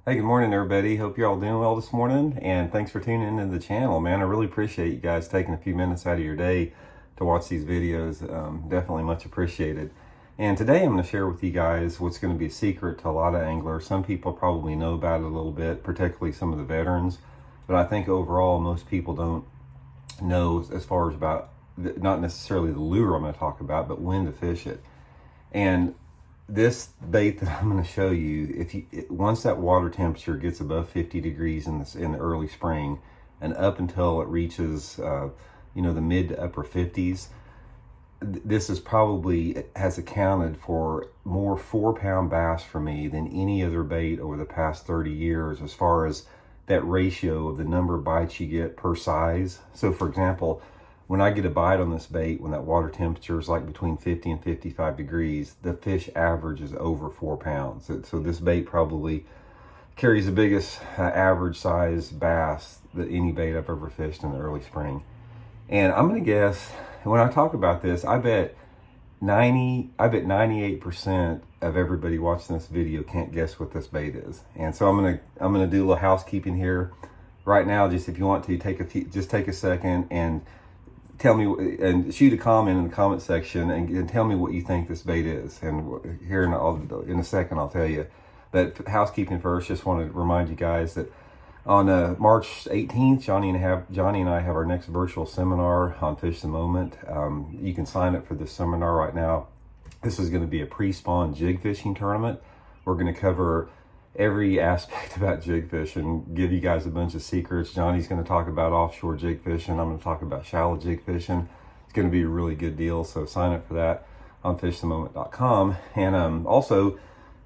Hey, good morning, everybody. Hope you're all doing well this morning, and thanks for tuning into the channel, man. I really appreciate you guys taking a few minutes out of your day to watch these videos. Definitely much appreciated. And today I'm going to share with you guys what's going to be a secret to a lot of anglers. Some people probably know about it a little bit, particularly some of the veterans, but I think overall most people don't know as far as about not necessarily the lure I'm going to talk about, but when to fish it. And this bait that I'm going to show you, once that water temperature gets above 50 degrees in the early spring, and up until it reaches, the mid to upper 50s, this is probably has accounted for more 4-pound bass for me than any other bait over the past 30 years, as far as that ratio of the number of bites you get per size. So, for example, when I get a bite on this bait, when that water temperature is like between 50 and 55 degrees, the fish average is over 4 pounds. So this bait probably carries the biggest average size bass that any bait I've ever fished in the early spring. And I'm gonna guess, when I talk about this, I bet 98% of everybody watching this video can't guess what this bait is. And so I'm gonna do a little housekeeping here right now. Just if you want to take a second and tell me, and shoot a comment in the comment section and tell me what you think this bait is. And here in a second I'll tell you. But housekeeping first, just want to remind you guys that on March 18th, Johnny and I have our next virtual seminar on Fish the Moment. You can sign up for this seminar right now. This is going to be a pre-spawn jig fishing tournament. We're going to cover every aspect about jig fishing, give you guys a bunch of secrets. Johnny's going to talk about offshore jig fishing. I'm going to talk about shallow jig fishing. It's going to be a really good deal, so sign up for that on fishthemoment.com. And also,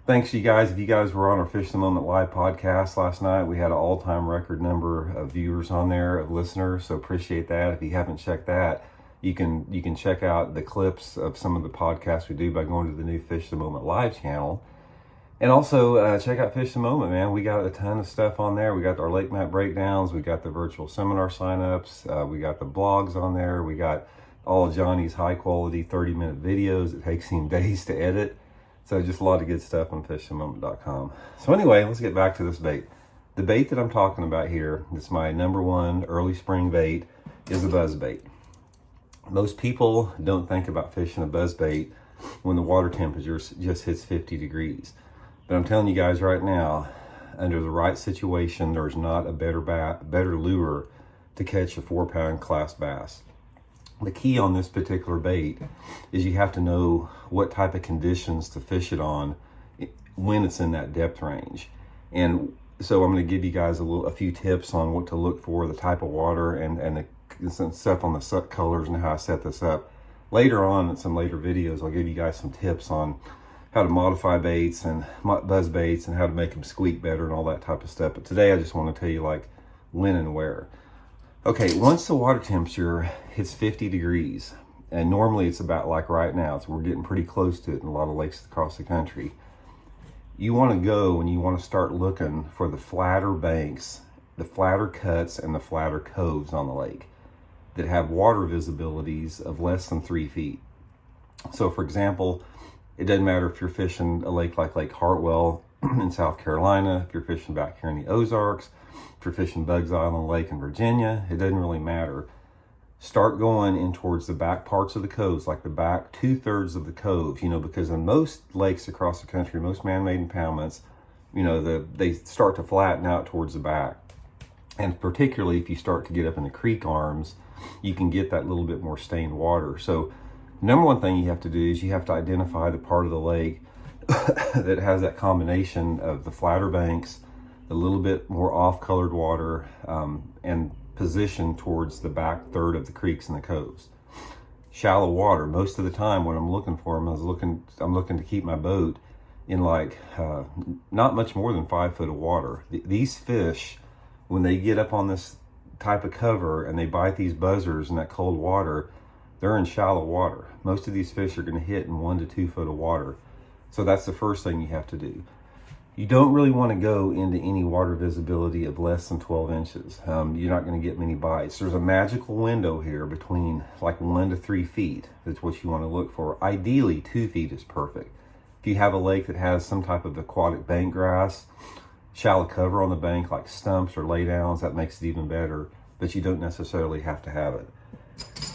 thanks to you guys. If you guys were on our Fish the Moment live podcast last night, we had an all-time record number of viewers on there, of listeners, so appreciate that. If you haven't checked that, you can check out the clips of some of the podcasts we do by going to the new Fish the Moment live channel. And also, check out Fish the Moment, man. We got a ton of stuff on there. We got our lake map breakdowns. We got the virtual seminar signups. We got the blogs on there. We got all of Johnny's high-quality 30-minute videos. It takes him days to edit. So just a lot of good stuff on fishthemoment.com. So anyway, let's get back to this bait. The bait that I'm talking about here, that's my #1 early spring bait, is a buzz bait. Most people don't think about fishing a buzz bait when the water temperature just hits 50 degrees. But I'm telling you guys right now, under the right situation, there's not a better lure to catch a 4-pound class bass. The key on this particular bait is you have to know what type of conditions to fish it on when it's in that depth range. And so I'm going to give you guys a few tips on what to look for, the type of water, and some stuff on the set colors and how I set this up. Later on in some later videos, I'll give you guys some tips on how to modify baits and buzz baits and how to make them squeak better and all that type of stuff. But today I just want to tell you like when and where. Okay, once the water temperature hits 50 degrees, and normally it's about like right now, so we're getting pretty close to it in a lot of lakes across the country, you want to go and you want to start looking for the flatter banks, the flatter cuts, and the flatter coves on the lake that have water visibilities of less than 3 feet. So for example, it doesn't matter if you're fishing a lake like Lake Hartwell in South Carolina, if you're fishing back here in the Ozarks, if you're fishing Bugs Island Lake in Virginia, it doesn't really matter. Start going in towards the back parts of the coves, like the back 2/3 of the coves, because in most lakes across the country, most man-made impoundments, they start to flatten out towards the back. And particularly if you start to get up in the creek arms, you can get that little bit more stained water. So number one thing you have to do is you have to identify the part of the lake that has that combination of the flatter banks, a little bit more off-colored water, and position towards the back third of the creeks and the coves. Shallow water, most of the time when I'm looking for them, I'm looking to keep my boat in like not much more than 5 foot of water. These fish, when they get up on this type of cover and they bite these buzzers in that cold water, they're in shallow water. Most of these fish are going to hit in 1 to 2 foot of water. So that's the first thing you have to do. You don't really want to go into any water visibility of less than 12 inches. You're not going to get many bites. There's a magical window here between like 1 to 3 feet. That's what you want to look for. Ideally, 2 feet is perfect. If you have a lake that has some type of aquatic bank grass, shallow cover on the bank, like stumps or laydowns, that makes it even better, but you don't necessarily have to have it.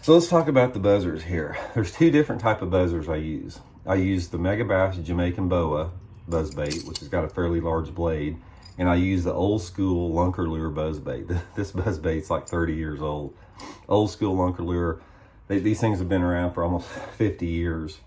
So let's talk about the buzzers here. There's two different type of buzzers I use. I use the Megabass Jamaican Boa buzz bait, which has got a fairly large blade, and I use the old school lunker lure buzz bait. This buzz bait's like 30 years old. Old school lunker lure. These things have been around for almost 50 years.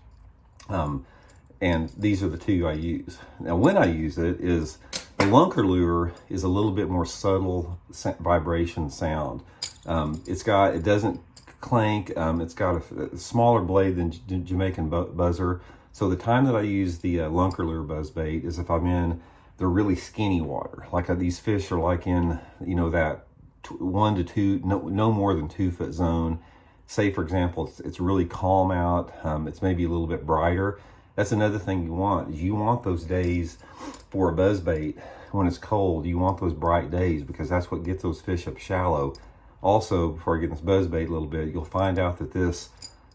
And these are the two I use. Now, when I use it is, the lunker lure is a little bit more subtle vibration sound. It doesn't clank. It's got a smaller blade than Jamaican buzzer. So the time that I use the lunker lure buzz bait is if I'm in the really skinny water. Like these fish are like in, that 1 to 2, no more than 2 foot zone. Say, for example, it's really calm out. It's maybe a little bit brighter. That's another thing you want. Is you want those days for a buzz bait when it's cold. You want those bright days because that's what gets those fish up shallow. Also, before I get in this buzz bait a little bit, you'll find out that this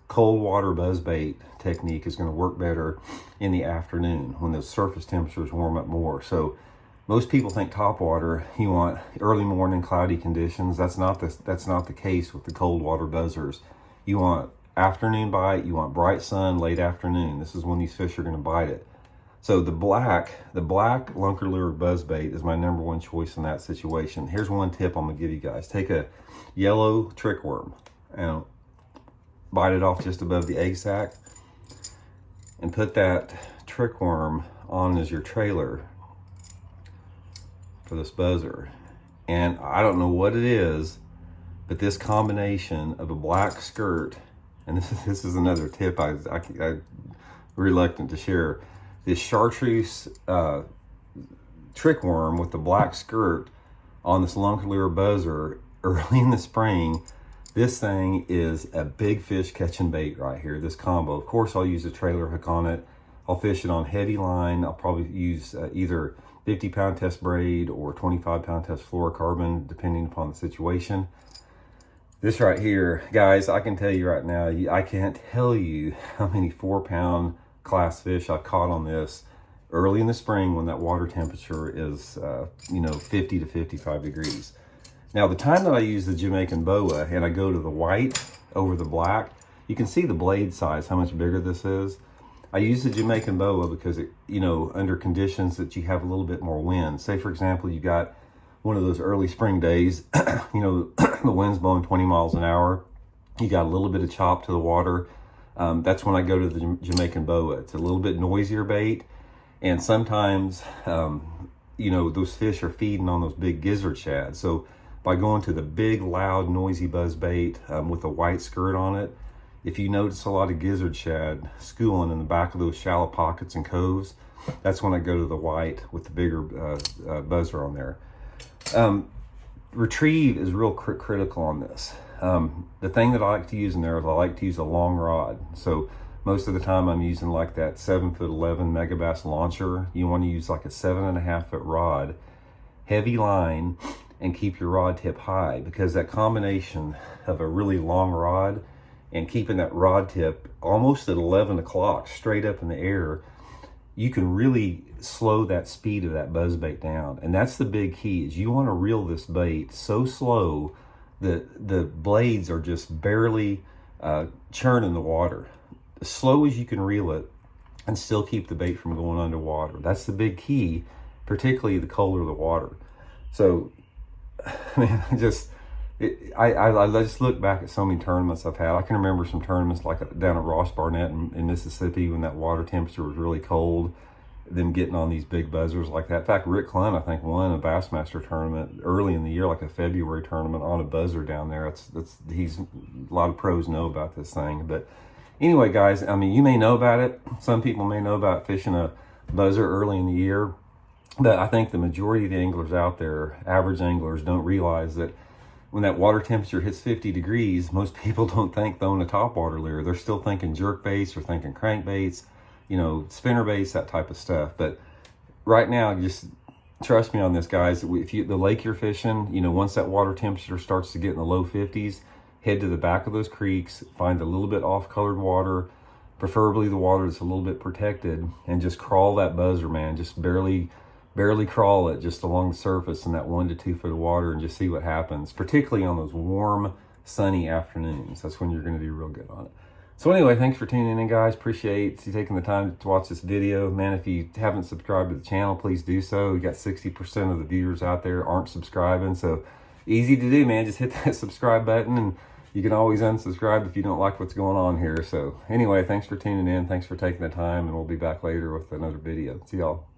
cold water buzz bait technique is going to work better in the afternoon when the surface temperatures warm up more. So most people think top water, you want early morning cloudy conditions. That's not the case with the cold water buzzers. You want afternoon bite, you want bright sun, late afternoon. This is when these fish are going to bite it. So the black lunker lure buzz bait is my #1 choice in that situation. Here's one tip I'm going to give you guys. Take a yellow trick worm and bite it off just above the egg sac and put that trick worm on as your trailer for this buzzer. And I don't know what it is, but this combination of a black skirt, and this is another tip I'm reluctant to share. This chartreuse trick worm with the black skirt on this lunker lure buzzer early in the spring, this thing is a big fish catching bait right here, this combo. Of course, I'll use a trailer hook on it. I'll fish it on heavy line. I'll probably use either 50-pound test braid or 25-pound test fluorocarbon, depending upon the situation. This right here, guys, I can tell you right now, I can't tell you how many 4-pound class fish I've caught on this early in the spring when that water temperature is, 50 to 55 degrees. Now, the time that I use the Jamaican Boa and I go to the white over the black, you can see the blade size, how much bigger this is. I use the Jamaican Boa because, under conditions that you have a little bit more wind. Say, for example, you got one of those early spring days, the wind's blowing 20 miles an hour. You got a little bit of chop to the water. That's when I go to the Jamaican Boa. It's a little bit noisier bait. And sometimes, those fish are feeding on those big gizzard shad. So by going to the big, loud, noisy buzz bait with a white skirt on it, if you notice a lot of gizzard shad schooling in the back of those shallow pockets and coves, that's when I go to the white with the bigger buzzer on there. Retrieve is real critical on this. The thing that I like to use in there is I like to use a long rod. So most of the time I'm using like that 7'11" Megabass launcher. You want to use like a 7.5 foot rod, heavy line, and keep your rod tip high, because that combination of a really long rod and keeping that rod tip almost at 11 o'clock straight up in the air, you can really slow that speed of that buzz bait down. And that's the big key, is you want to reel this bait so slow that the blades are just barely churning the water. As slow as you can reel it and still keep the bait from going underwater. That's the big key, particularly the colder the water. So, man, I just look back at so many tournaments I've had. I can remember some tournaments like down at Ross Barnett in Mississippi when that water temperature was really cold, them getting on these big buzzers like that. In fact, Rick Clunn, I think, won a Bassmaster tournament early in the year, like a February tournament, on a buzzer down there. A lot of pros know about this thing. But anyway, guys, I mean, you may know about it. Some people may know about fishing a buzzer early in the year. But I think the majority of the anglers out there, average anglers, don't realize that when that water temperature hits 50 degrees, most people don't think throwing a topwater lure. They're still thinking jerk baits or thinking crankbaits, spinner baits, that type of stuff. But right now, just trust me on this, guys. If the lake you're fishing, once that water temperature starts to get in the low 50s, head to the back of those creeks, find a little bit off-colored water, preferably the water that's a little bit protected, and just crawl that buzzer, man. Just barely barely crawl it just along the surface in that 1 to 2 foot of water and just see what happens, particularly on those warm, sunny afternoons. That's when you're going to do real good on it. So anyway, thanks for tuning in, guys. Appreciate you taking the time to watch this video. Man, if you haven't subscribed to the channel, please do so. We got 60% of the viewers out there aren't subscribing, so easy to do, man. Just hit that subscribe button, and you can always unsubscribe if you don't like what's going on here. So anyway, thanks for tuning in. Thanks for taking the time, and we'll be back later with another video. See y'all.